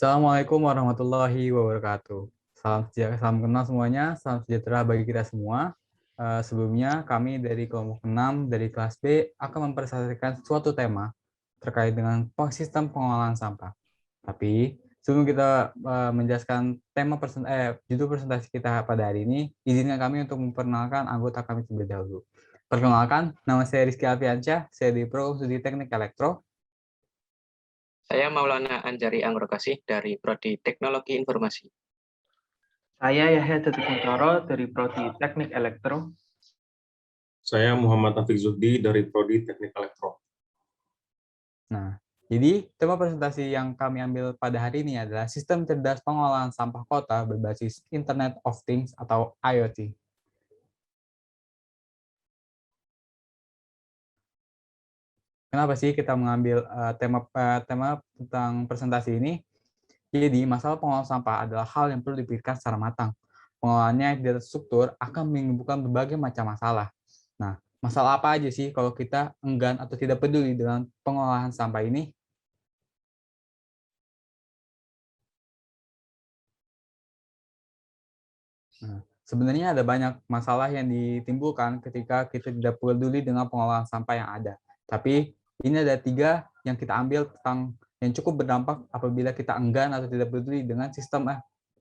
Assalamualaikum warahmatullahi wabarakatuh. Salam sejahtera, salam kenal semuanya, salam sejahtera bagi kita semua. Sebelumnya kami dari kelompok 6 dari kelas B akan mempresentasikan suatu tema terkait dengan sistem pengelolaan sampah. Tapi sebelum kita menjelaskan judul presentasi kita pada hari ini, izinkan kami untuk memperkenalkan anggota kami terlebih dahulu. Perkenalkan, nama saya Rizky Alfiansyah, saya di Program Studi Teknik Elektro. Saya Maulana Anjari Angrokasih dari Prodi Teknologi Informasi. Saya Yahya Jati Kuncoro dari Prodi Teknik Elektro. Saya Muhammad Taufik Zuhdi dari Prodi Teknik Elektro. Nah, jadi tema presentasi yang kami ambil pada hari ini adalah sistem cerdas pengolahan sampah kota berbasis Internet of Things atau IoT. Kenapa sih kita mengambil tema tentang presentasi ini? Jadi, masalah pengolahan sampah adalah hal yang perlu dipikirkan secara matang. Pengolahannya di atas struktur akan menimbulkan berbagai macam masalah. Nah, masalah apa aja sih kalau kita enggan atau tidak peduli dengan pengolahan sampah ini? Nah, sebenarnya ada banyak masalah yang ditimbulkan ketika kita tidak peduli dengan pengolahan sampah yang ada. Tapi ini ada 3 yang kita ambil tentang yang cukup berdampak apabila kita enggan atau tidak peduli dengan sistem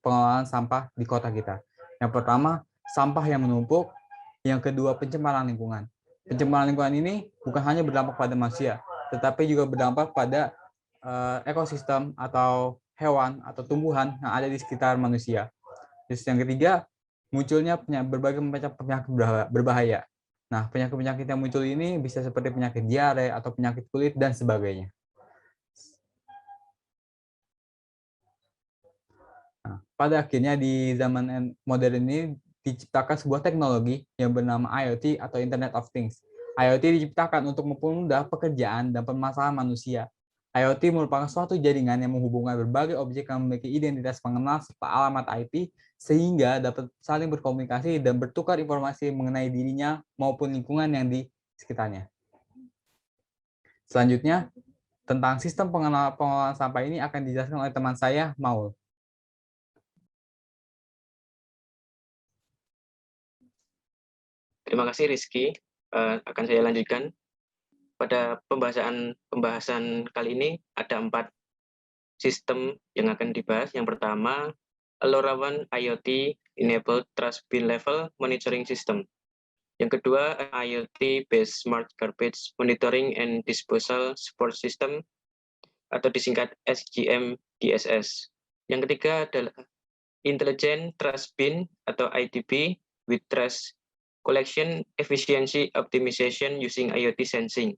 pengolahan sampah di kota kita. Yang pertama, sampah yang menumpuk. Yang kedua, pencemaran lingkungan. Pencemaran lingkungan ini bukan hanya berdampak pada manusia, tetapi juga berdampak pada ekosistem atau hewan atau tumbuhan yang ada di sekitar manusia. Terus yang ketiga, munculnya berbagai macam penyakit berbahaya. Nah, penyakit-penyakit yang muncul ini bisa seperti penyakit diare atau penyakit kulit dan sebagainya. Nah, pada akhirnya di zaman modern ini diciptakan sebuah teknologi yang bernama IoT atau Internet of Things. IoT diciptakan untuk mempermudah pekerjaan dan permasalahan manusia. IoT merupakan suatu jaringan yang menghubungkan berbagai objek yang memiliki identitas pengenal serta alamat IP sehingga dapat saling berkomunikasi dan bertukar informasi mengenai dirinya maupun lingkungan yang di sekitarnya. Selanjutnya, tentang sistem pengelolaan sampah ini akan dijelaskan oleh teman saya, Maul. Terima kasih Rizky. Akan saya lanjutkan. Pada pembahasan kali ini ada 4 sistem yang akan dibahas. Yang pertama, LoRaWAN IoT Enabled Trash Bin Level Monitoring System. Yang kedua, IoT Based Smart Garbage Monitoring and Disposal Support System atau disingkat SGM DSS. Yang ketiga adalah Intelligent Trash Bin atau ITB with Trash Collection Efficiency Optimization using IoT Sensing.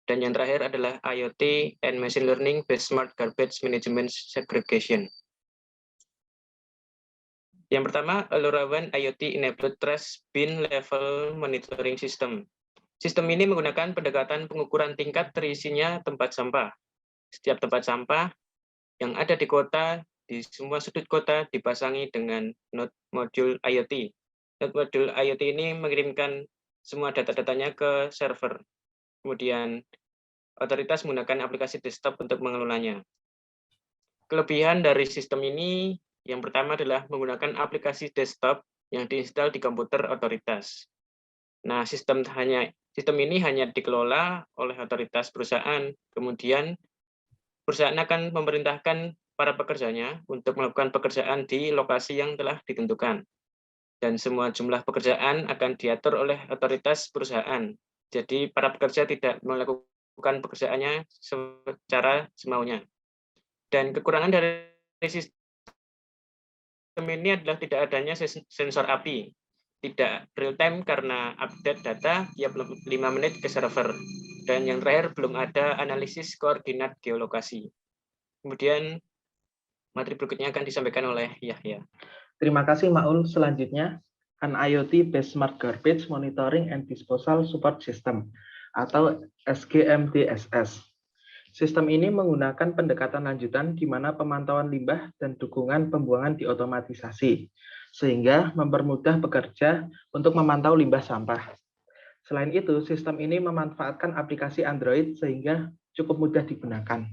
Dan yang terakhir adalah IoT and Machine Learning Based Smart Garbage Management Segregation. Yang pertama, LoRaWAN IoT Enabled Trash Bin Level Monitoring System. Sistem ini menggunakan pendekatan pengukuran tingkat terisinya tempat sampah. Setiap tempat sampah yang ada di kota, di semua sudut kota dipasangi dengan node modul IoT. Node modul IoT ini mengirimkan semua data-datanya ke server. Kemudian otoritas menggunakan aplikasi desktop untuk mengelolanya. Kelebihan dari sistem ini yang pertama adalah menggunakan aplikasi desktop yang diinstal di komputer otoritas. Nah, sistem ini hanya dikelola oleh otoritas perusahaan. Kemudian perusahaan akan memerintahkan para pekerjanya untuk melakukan pekerjaan di lokasi yang telah ditentukan. Dan semua jumlah pekerjaan akan diatur oleh otoritas perusahaan. Jadi para pekerja tidak melakukan pekerjaannya secara semaunya. Dan kekurangan dari sistem ini adalah tidak adanya sensor api. Tidak real time karena update data tiap 5 menit ke server. Dan yang terakhir belum ada analisis koordinat geolokasi. Kemudian materi berikutnya akan disampaikan oleh Yahya. Terima kasih Maul. Selanjutnya, an IoT Based Smart Garbage Monitoring and Disposal Support System atau SGMDSS. Sistem ini menggunakan pendekatan lanjutan di mana pemantauan limbah dan dukungan pembuangan diotomatisasi, sehingga mempermudah pekerja untuk memantau limbah sampah. Selain itu, sistem ini memanfaatkan aplikasi Android sehingga cukup mudah digunakan.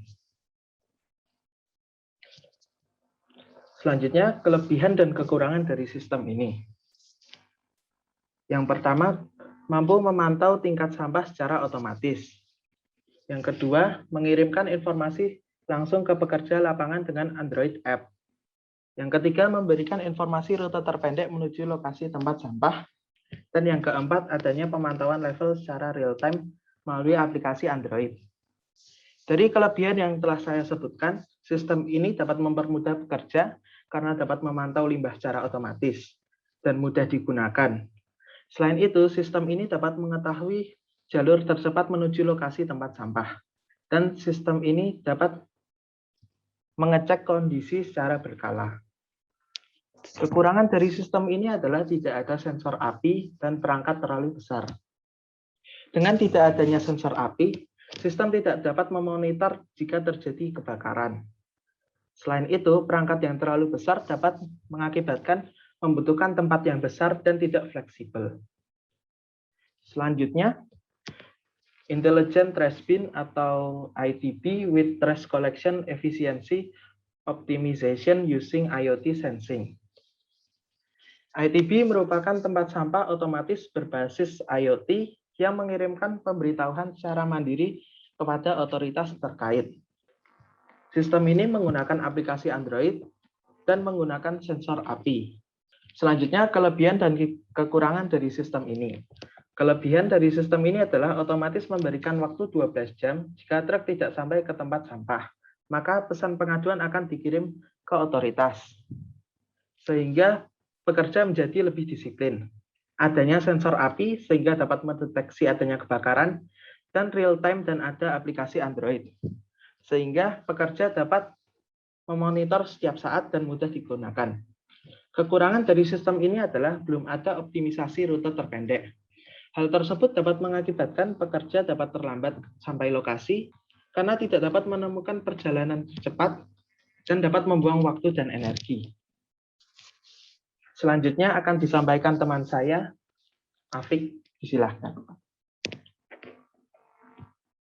Selanjutnya, kelebihan dan kekurangan dari sistem ini. Yang pertama, mampu memantau tingkat sampah secara otomatis. Yang kedua, mengirimkan informasi langsung ke pekerja lapangan dengan Android App. Yang ketiga, memberikan informasi rute terpendek menuju lokasi tempat sampah. Dan yang keempat, adanya pemantauan level secara real-time melalui aplikasi Android. Dari kelebihan yang telah saya sebutkan, sistem ini dapat mempermudah pekerja karena dapat memantau limbah secara otomatis dan mudah digunakan. Selain itu, sistem ini dapat mengetahui jalur tercepat menuju lokasi tempat sampah. Dan sistem ini dapat mengecek kondisi secara berkala. Kekurangan dari sistem ini adalah tidak ada sensor api dan perangkat terlalu besar. Dengan tidak adanya sensor api, sistem tidak dapat memonitor jika terjadi kebakaran. Selain itu, perangkat yang terlalu besar dapat mengakibatkan membutuhkan tempat yang besar dan tidak fleksibel. Selanjutnya, Intelligent Trash Bin atau ITB with Trash Collection Efficiency Optimization using IoT Sensing. ITB merupakan tempat sampah otomatis berbasis IoT yang mengirimkan pemberitahuan secara mandiri kepada otoritas terkait. Sistem ini menggunakan aplikasi Android dan menggunakan sensor api. Selanjutnya, kelebihan dan kekurangan dari sistem ini. Kelebihan dari sistem ini adalah otomatis memberikan waktu 12 jam jika truk tidak sampai ke tempat sampah. Maka pesan pengaduan akan dikirim ke otoritas. Sehingga pekerja menjadi lebih disiplin. Adanya sensor api sehingga dapat mendeteksi adanya kebakaran, dan real-time dan ada aplikasi Android. Sehingga pekerja dapat memonitor setiap saat dan mudah digunakan. Kekurangan dari sistem ini adalah belum ada optimisasi rute terpendek. Hal tersebut dapat mengakibatkan pekerja dapat terlambat sampai lokasi karena tidak dapat menemukan perjalanan cepat dan dapat membuang waktu dan energi. Selanjutnya akan disampaikan teman saya, Afik, silakan.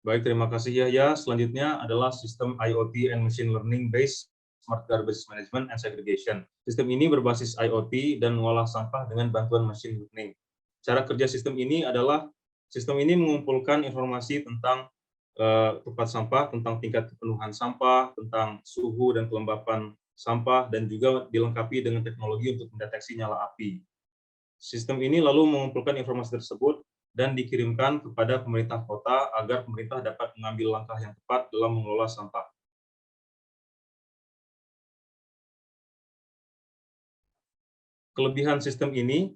Baik, terima kasih Yahya. Selanjutnya adalah sistem IoT and Machine Learning based Smart Garbage Management and Segregation. Sistem ini berbasis IoT dan mengolah sampah dengan bantuan machine learning. Cara kerja sistem ini adalah, sistem ini mengumpulkan informasi tentang tempat sampah, tentang tingkat kepenuhan sampah, tentang suhu dan kelembapan sampah, dan juga dilengkapi dengan teknologi untuk mendeteksi nyala api. Sistem ini lalu mengumpulkan informasi tersebut dan dikirimkan kepada pemerintah kota agar pemerintah dapat mengambil langkah yang tepat dalam mengelola sampah. Kelebihan sistem ini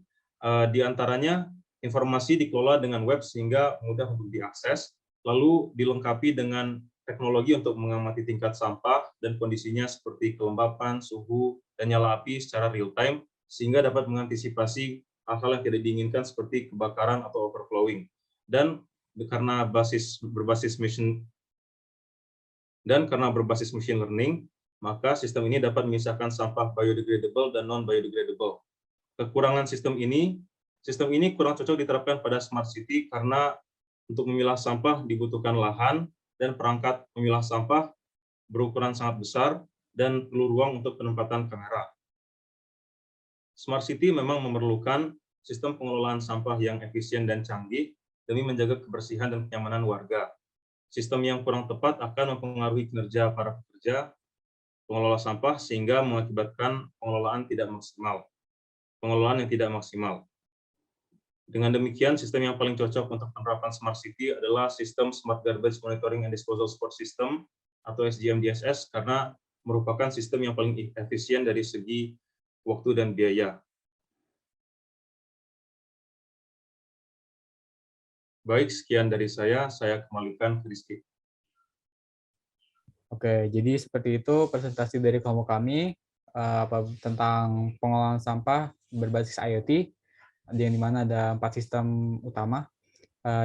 diantaranya informasi dikelola dengan web sehingga mudah untuk diakses, lalu dilengkapi dengan teknologi untuk mengamati tingkat sampah dan kondisinya seperti kelembapan, suhu, dan nyala api secara real-time, sehingga dapat mengantisipasi hal-hal yang tidak diinginkan seperti kebakaran atau overflowing. Dan karena berbasis machine learning, maka sistem ini dapat memisahkan sampah biodegradable dan non-biodegradable. Kekurangan sistem ini kurang cocok diterapkan pada smart city karena untuk memilah sampah dibutuhkan lahan dan perangkat memilah sampah berukuran sangat besar dan perlu ruang untuk penempatan kamera. Smart City memang memerlukan sistem pengelolaan sampah yang efisien dan canggih demi menjaga kebersihan dan kenyamanan warga. Sistem yang kurang tepat akan mempengaruhi kinerja para pekerja, pengelola sampah, sehingga mengakibatkan pengelolaan yang tidak maksimal. Dengan demikian, sistem yang paling cocok untuk penerapan Smart City adalah sistem Smart Garbage Monitoring and Disposal Support System atau SGMDSS, karena merupakan sistem yang paling efisien dari segi waktu dan biaya. Baik, sekian dari saya kembalikan ke Rizky. Oke, jadi seperti itu presentasi dari kelompok kami tentang pengolahan sampah berbasis IoT, yang dimana ada 4 sistem utama.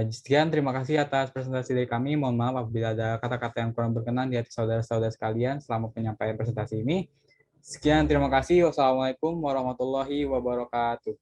Sekian, terima kasih atas presentasi dari kami. Mohon maaf apabila ada kata-kata yang kurang berkenan di hati saudara-saudara sekalian selama penyampaian presentasi ini. Sekian, terima kasih. Wassalamualaikum warahmatullahi wabarakatuh.